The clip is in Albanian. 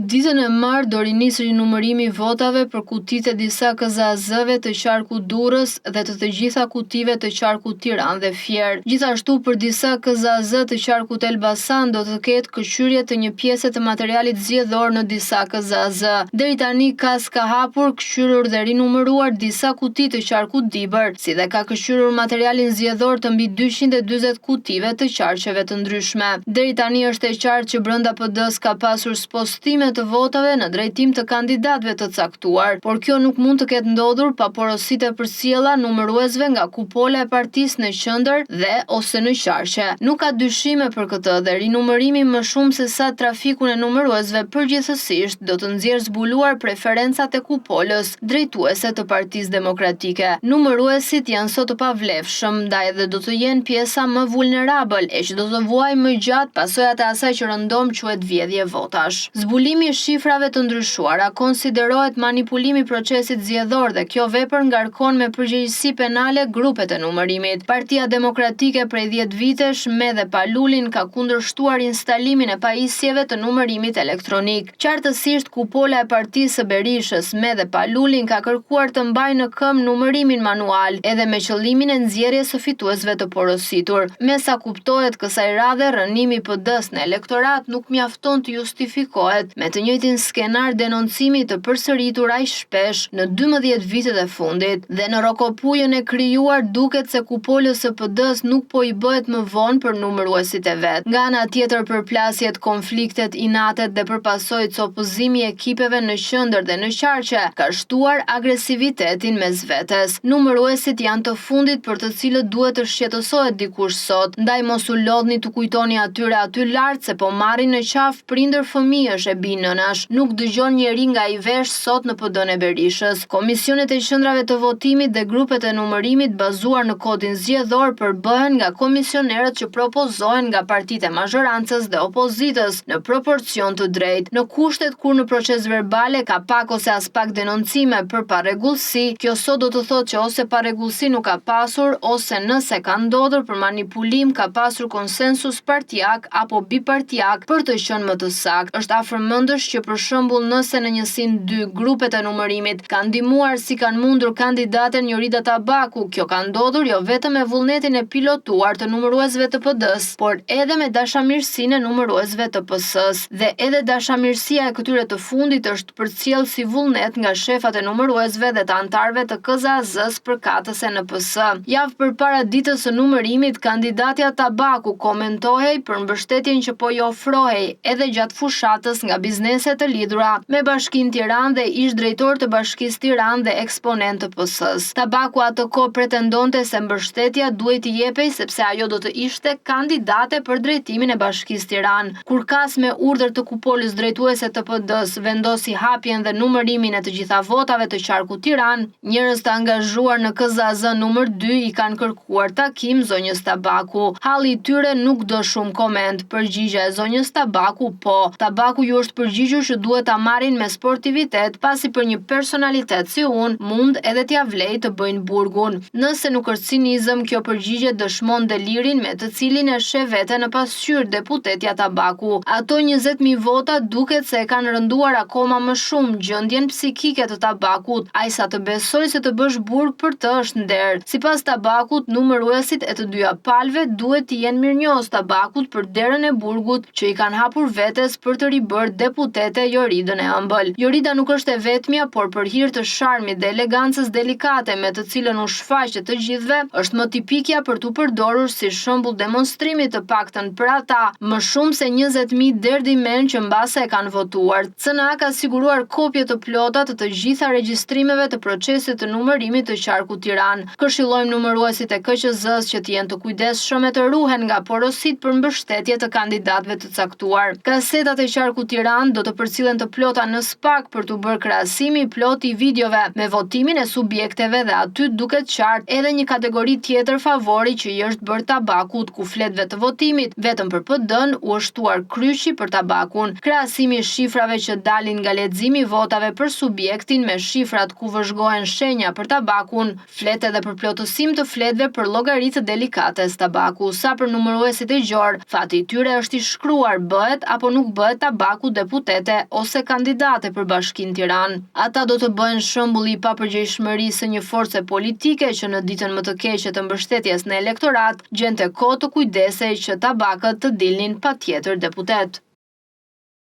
Ditën e martë do rinisë rinumërimi i votave për kutitë e disa KZAZ-ve të qarku Durrës dhe të gjitha kutive të qarku Tiranë dhe Fier. Gjithashtu për disa KZAZ të qarkut Elbasan do të ketë këshyrje të një pjese të materialit zgjedhor në disa KZAZ. Deri tani ka hapur, këshyrur dhe rinumëruar disa kuti të qarkut Dibër, si dhe ka këshyrur materialin zgjedhor të mbi 240 kutive të qarqeve të ndryshme. Deri tani është e qartë që brenda PD-s ka pasur spostime të votave në drejtim të kandidatëve të caktuar, por kjo nuk mund të ketë ndodhur pa porositë e përcjella numëruesve nga kupola e partisë në qendër dhe ose në qarqe. Nuk ka dyshime për këtë dhe rinumërimi më shumë se sa trafikun e numëruesve përgjithësisht do të nxjerrë zbuluar preferencat e kupolës drejtuese të Partisë Demokratike. Numëruesit janë sot të pavlefshëm, ndaj edhe do të jenë pjesa më vulnerabël e që do të vuajë më gjatë pasojat e asaj që rëndom quhet vjedhje votash. Zbulimi i shifrave të ndryshuara konsiderohet manipulimi i procesit zgjedhor dhe kjo vepër ngarkon me përgjegjësi penale grupet e numërimit. Partia Demokratike prej 10 vitesh me dhe pa Lulin ka kundërshtuar instalimin e pajisjeve të numërimit elektronik. Qartësisht kupola e partisë së Berishës me dhe pa Lulin ka kërkuar të mbajë në këmbë numërimin manual, edhe me qëllimin e nxjerrjes së fituesve të porositur. Me sa kuptohet, kësaj radhe rënimi i PD-s në elektorat nuk mjafton të justifikohet me të njëjtin skenar denoncimi të përsëritur aq shpesh në 12 vitet e fundit. Dhe në rokopujën e krijuar duket se kupolës së PD-s nuk po i bëhet më vonë për numëruesit e vet. Nga ana tjetër, përplasjet, konfliktet, inatet dhe përpasojtës opozimi i ekipeve në qendër dhe në qarqe ka shtuar agresivitetin mes vetes. Numëruesit janë të fundit për të cilët duhet të shqetësohet dikush sot, ndaj mos u lodhni të kujtoni atyre aty lart se po marrin në qafë prindër fëmijësh e nënash, nuk dëgjon njeri nga i vesh sot në PD-n e Berishës. Komisionet e qendrave të votimit dhe grupet e numërimit bazuar në kodin zgjedhor përbëhen nga komisionerët që propozohen nga partitë e mazhorancës dhe opozitës në proporcion të drejtë. Në kushtet kur në proces verbale ka pak ose as pak denoncime për parregullsi, kjo sot do të thotë që ose parregullsi nuk ka pasur ose nëse ka ndodhur për manipulim ka pasur konsensus partijak apo bipartijak për të qenë më të saktë. Është afërmendësh që për shembull nëse në njësinë 2 grupet e numërimit kanë ndihmuar si kanë mundur kandidaten Jorida Tabaku, kjo ka ndodhur jo vetëm me vullnetin e pilotuar të numëruesve të PD-s, por edhe me dashamirësinë e numëruesve të PS-s. Dhe edhe dashamirësia e këtyre të fundit është përcjell si vullnet nga shefat e numëruesve dhe të antarëve të KZAZ-s përkatëse në PS. Javë përpara ditës së numërimit, kandidatja Tabaku komentohej për mbështetjen që po i ofrohej edhe gjatë fushatës nga bizneset të lidhura me Bashkinë Tiranë dhe ish drejtor të Bashkisë Tiranë dhe eksponent të PS-s. Tabaku atë kohë pretendonte se mbështetja duhet i jepej sepse ajo do të ishte kandidate për drejtimin e Bashkisë Tiranë. Kur kas me urdhër të kupolës drejtuese të PD-s vendosi hapjen dhe numërimin e të gjitha votave të qarkut Tiranë, njerëz të angazhuar në KZAZ numër 2 i kanë kërkuar takim zonjës Tabaku. Halli i tyre nuk do shumë koment. Përgjigjja e zonjës Tabaku po. Tabaku ju është përgjigjur që duhet ta marrin me sportivitet pasi për një personalitet si unë mund edhe t'ja vlej të bëjnë burgun. Nëse nuk është cinizëm, kjo përgjigje dëshmon delirin me të cilin e sheh veten në pasqyrë deputetja Tabaku. Ato 20.000 vota duket se e kanë rënduar akoma më shumë gjendjen psikike të Tabakut, ai sa të besoj se të bësh burg për të është nder. Sipas Tabakut, numëruesit e të dyja palëve duhet të jenë mirënjohës Tabakut për derën e burgut që i kanë hapur vetes për të ribërë deputete Joridën e ëmbël. Jorida nuk është e vetmja, por për hir të sharmit dhe elegancës delikate me të cilën u shfaqet të gjithëve, është më tipikja për t'u përdorur si shembull demonstrimi të paktën për ata, më shumë se 20.000 derdimen që mbase e kanë votuar. CNA ka siguruar kopje të plota të gjitha regjistrimeve të procesit të numërimit të qarkut Tiranë. Këshillojmë numëruesit e KQZ-s që të jenë të kujdesshëm e të ruhen nga porosit për mbështetje të kandidatëve të caktuar. Kasetat e qarkut Tiranë do të përcillen të plota në SPAK për të bërë krahasimi plot i videove me votimin e subjekteve dhe aty duket qartë edhe një kategori tjetër favori që i është bërë Tabakut, ku fletëve të votimit vetëm për PD-n u është shtuar kryqi për Tabakun. Krahasimi i shifrave që dalin nga leximi i votave për subjektin me shifrat ku vëzhgohen shenja për Tabakun, flet edhe për plotësim të fletëve për llogaritë delikate së Tabaku. Sa për numëruesit e gjor, fati i tyre është i shkruar, bëhet apo nuk bëhet Tabaku deputet deputete ose kandidate për Bashkinë Tiranë. Ata do të bëhen shembull i papërgjegjshmërisë së një force politike që në ditën më të keqe të mbështetjes në elektorat gjente kohë të kujdesej që tabakët të dilnin patjetër deputet.